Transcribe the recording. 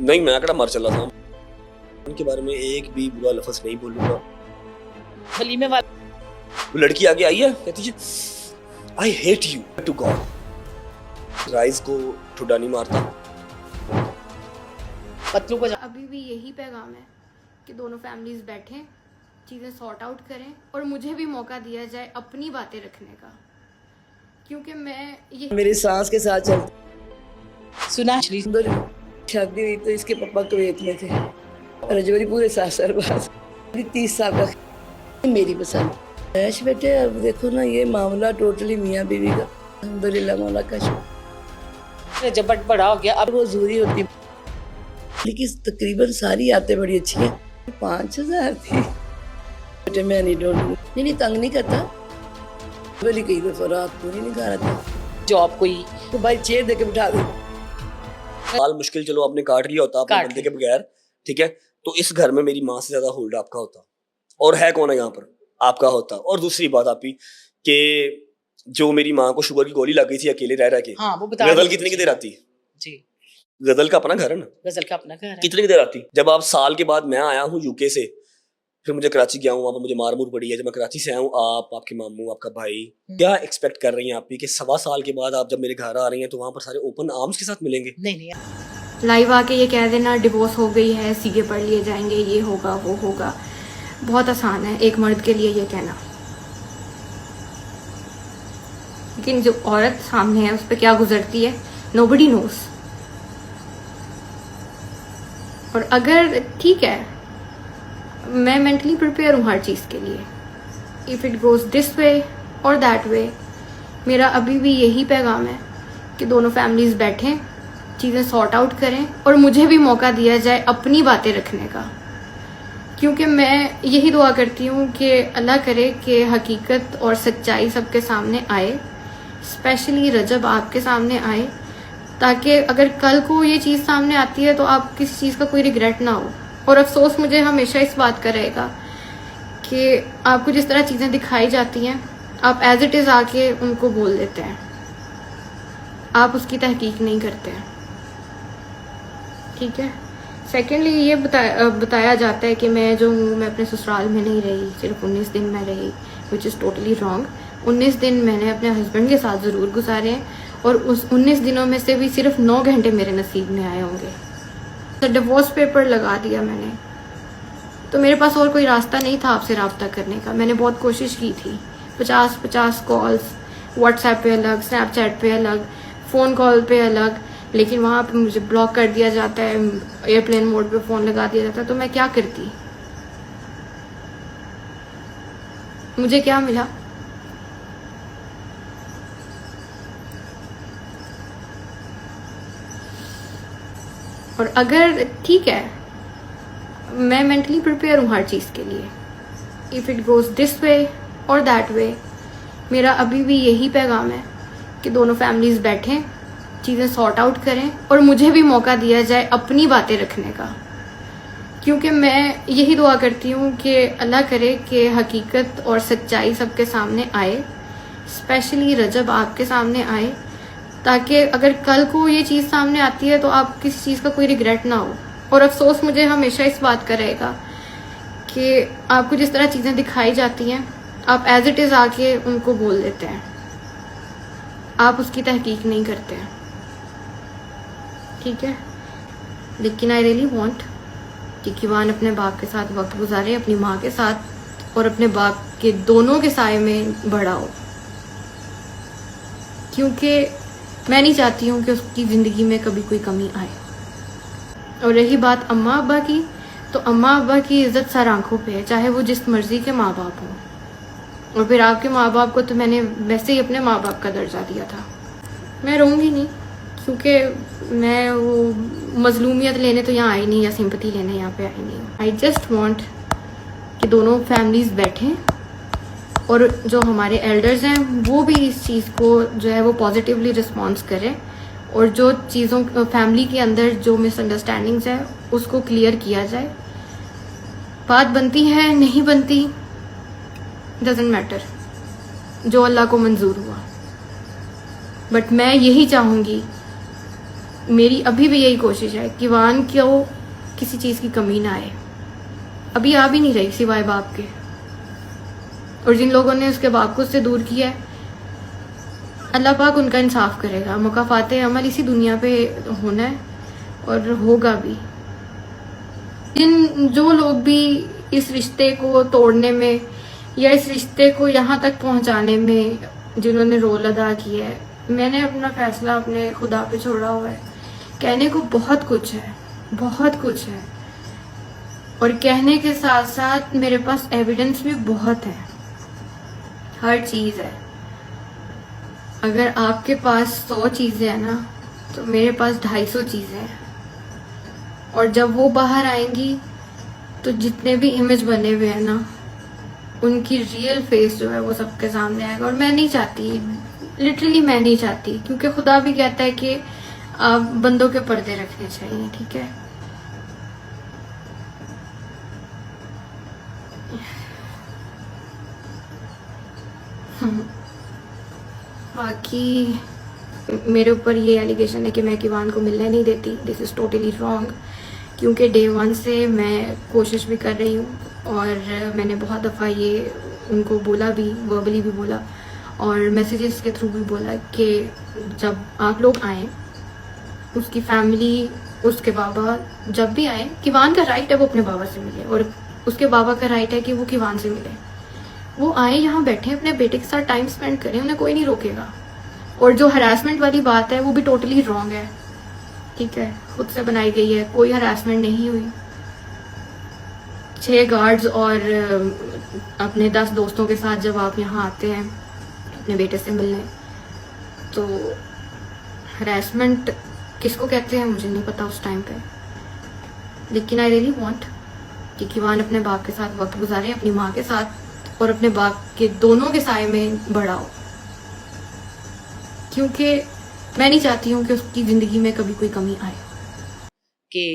नहीं, मैं कड़ा मर चला था। उनके बारे में एक भी बुरा लफ्ज नहीं बोलूंगा। वलीमे वाला वो लड़की आगे आई है, कहती है I hate you to god. राइज को ठुड्डा नहीं मारता। पतलू को अभी भी यही पैगाम है कि दोनों फैमिलीज बैठें, चीज़ें सॉर्ट आउट करें और मुझे भी मौका दिया जाए अपनी बातें रखने का, क्योंकि मैं ये मेरी सास के साथ चलती सुना शादी हुई तो इसके पापा कुवैत में थे। रजवरी पूरे 7 साल बाद 30 साल का मेरी पसंद ऐश बेटे। अब देखो ना, ये मामला टोटली मियाँ बीवी का अल्हम्दुलिल्लाह मौला का शुक्र। जब बड़ा हो गया अब वो जरूरी होती, लेकिन तकरीबन सारी आते बड़ी अच्छी हैं। 5000 थी बेटे। मैं नहीं डोंट नहीं तंग नहीं करता। बोली कई दफा रात पूरी नहीं खा रहा था। जॉब कोई तो भाई चेयर दे के बिठा दे। हाल मुश्किल चलो आपने काट लिया होता अपने बंदे के बगैर, ठीक है, तो इस घर में मेरी माँ से ज्यादा होल्ड आपका होता। और है कौन है यहाँ पर? आपका होता। और दूसरी बात आपकी कि जो मेरी माँ को शुगर की गोली लग गई थी अकेले रह रह के, हाँ, वो बता गजल कितनी की देर आती जी। गजल का अपना घर है ना, गजल का अपना घर है। कितनी की देर आती? जब आप साल के बाद मैं आया हूँ यूके से, फिर मुझे कराची गया हूँ, वहाँ पर मुझे मार मुर पड़ी है। जब मैं कराची से आया हूँ, आप, आपके मामू, आपका भाई, क्या एक्सपेक्ट कर रही हैं आप कि 1.25 साल के बाद आप जब मेरे घर आ रही हैं तो वहाँ पर सारे ओपन आर्म्स के साथ मिलेंगे? नहीं लाइव आके ये कह देना डिवोर्स हो गई है, सीगे पढ़ लिए जाएंगे, ये होगा वो होगा, बहुत आसान है एक मर्द के लिए ये कहना। लेकिन जो औरत सामने है उस पर क्या गुजरती है नोबडी नोस। और अगर ठीक है, मैं मेंटली प्रिपेयर हूँ हर चीज़ के लिए। If it goes this way और दैट वे, मेरा अभी भी यही पैगाम है कि दोनों फैमिलीज बैठें, चीज़ें सॉर्ट आउट करें और मुझे भी मौका दिया जाए अपनी बातें रखने का, क्योंकि मैं यही दुआ करती हूँ कि अल्लाह करे कि हकीकत और सच्चाई सबके सामने आए, स्पेशली रजब आपके सामने आए, ताकि अगर कल को ये चीज़ सामने आती है तो आप किसी चीज़ का कोई रिग्रेट ना हो। और अफसोस मुझे हमेशा इस बात का रहेगा कि आपको जिस तरह चीज़ें दिखाई जाती हैं आप एज इट इज़ आके उनको बोल देते हैं, आप उसकी तहकीक नहीं करते हैं, ठीक है। सेकेंडली ये बताया जाता है कि मैं जो हूँ, मैं अपने ससुराल में नहीं रही, सिर्फ 19 दिन मैं रही, विच इज़ टोटली रॉन्ग। 19 दिन मैंने अपने हस्बैंड के साथ ज़रूर गुजारे हैं और उस 19 दिनों में से भी सिर्फ 9 घंटे मेरे नसीब में आए होंगे। तो डिवोर्स पेपर लगा दिया मैंने, तो मेरे पास और कोई रास्ता नहीं था आपसे रब्ता करने का। मैंने बहुत कोशिश की थी, 50 कॉल्स, व्हाट्सएप पे अलग, स्नैपचैट पे अलग, फ़ोन कॉल पे अलग, लेकिन वहाँ पे मुझे ब्लॉक कर दिया जाता है, एयरप्लेन मोड पे फ़ोन लगा दिया जाता है। तो मैं क्या करती? मुझे क्या मिला? और अगर ठीक है, मैं मेंटली प्रिपेयर हूँ हर चीज़ के लिए। If it goes this way और दैट वे, मेरा अभी भी यही पैगाम है कि दोनों फैमिलीज बैठें, चीज़ें सॉर्ट आउट करें और मुझे भी मौका दिया जाए अपनी बातें रखने का, क्योंकि मैं यही दुआ करती हूँ कि अल्लाह करे कि हकीकत और सच्चाई सबके सामने आए, स्पेशली रजब आपके सामने आए, ताकि अगर कल को ये चीज़ सामने आती है तो आप किसी चीज़ का कोई रिग्रेट ना हो। और अफसोस मुझे हमेशा इस बात का रहेगा कि आपको जिस तरह चीज़ें दिखाई जाती हैं आप एज इट इज़ आके उनको बोल देते हैं, आप उसकी तहकीक नहीं करते हैं, ठीक है। लेकिन आई रियली वांट कि किवान अपने बाप के साथ वक्त गुजारे, अपनी माँ के साथ, और अपने बाप के दोनों के साए में बड़ा हो, क्योंकि मैं नहीं चाहती हूँ कि उसकी ज़िंदगी में कभी कोई कमी आए। और रही बात अम्मा अब्बा की, तो अम्मा अब्बा की इज़्ज़त सर आंखों पे है, चाहे वो जिस मर्ज़ी के माँ बाप हों। और फिर आपके माँ बाप को तो मैंने वैसे ही अपने माँ बाप का दर्जा दिया था। मैं रहूँगी नहीं, क्योंकि मैं वो मजलूमियत लेने तो यहाँ आई नहीं, या सिंपैथी लेने यहाँ पे आई नहीं। आई जस्ट वांट कि दोनों फैमिलीज़ बैठें और जो हमारे एल्डर्स हैं वो भी इस चीज़ को जो है वो पॉजिटिवली रिस्पॉन्स करें, और जो चीज़ों फैमिली के अंदर जो मिसअंडरस्टैंडिंग्स है उसको क्लियर किया जाए। बात बनती है नहीं बनती डजंट मैटर, जो अल्लाह को मंजूर हुआ। बट मैं यही चाहूँगी मेरी अभी भी यही कोशिश है कि वान को किसी चीज़ की कमी ना आए। अभी आ भी नहीं रही सिवाय बाप के। और जिन लोगों ने उसके बाप को उससे दूर किया है, अल्लाह पाक उनका इंसाफ करेगा। मुकाफाते अमल इसी दुनिया पे होना है और होगा भी। जो लोग भी इस रिश्ते को तोड़ने में या इस रिश्ते को यहाँ तक पहुँचाने में जिन्होंने रोल अदा किया है, मैंने अपना फैसला अपने खुदा पे छोड़ा हुआ है। कहने को बहुत कुछ है, बहुत कुछ है, और कहने के साथ साथ मेरे पास एविडेंस भी बहुत है, हर चीज़ है। अगर आपके पास 100 चीज़ें हैं ना, तो मेरे पास 250 चीज़ें हैं। और जब वो बाहर आएंगी तो जितने भी इमेज बने हुए हैं ना, उनकी रियल फेस जो है वो सबके सामने आएगा। और मैं नहीं चाहती, लिटरली मैं नहीं चाहती, क्योंकि खुदा भी कहता है कि आप बंदों के पर्दे रखने चाहिए, ठीक है। बाकी मेरे ऊपर ये एलिगेशन है कि मैं किवान को मिलने नहीं देती। दिस इज़ टोटली रॉन्ग, क्योंकि डे 1 से मैं कोशिश भी कर रही हूँ और मैंने बहुत दफ़ा ये उनको बोला भी, वर्बली भी बोला और मैसेजेस के थ्रू भी बोला कि जब आप लोग आएँ, उसकी फैमिली, उसके बाबा जब भी आए, किवान का राइट है वो अपने बाबा से मिले और उसके बाबा का राइट है कि वो किवान से मिले। वो आए, यहाँ बैठे, अपने बेटे के साथ टाइम स्पेंड करें, उन्हें कोई नहीं रोकेगा। और जो हरासमेंट वाली बात है वो भी टोटली रॉन्ग है, ठीक है, खुद से बनाई गई है, कोई हरासमेंट नहीं हुई। 6 गार्ड्स और अपने 10 दोस्तों के साथ जब आप यहाँ आते हैं अपने बेटे से मिलने, तो हरासमेंट किसको कहते हैं मुझे नहीं पता उस टाइम पे, लेकिन आई रियली वांट कि किवान अपने बाप के साथ वक्त गुजारे, अपनी माँ के साथ और अपने बाप के दोनों के साए में बड़ा हो, क्योंकि मैं नहीं चाहती हूँ कि उसकी ज़िंदगी में कभी कोई कमी आए। कि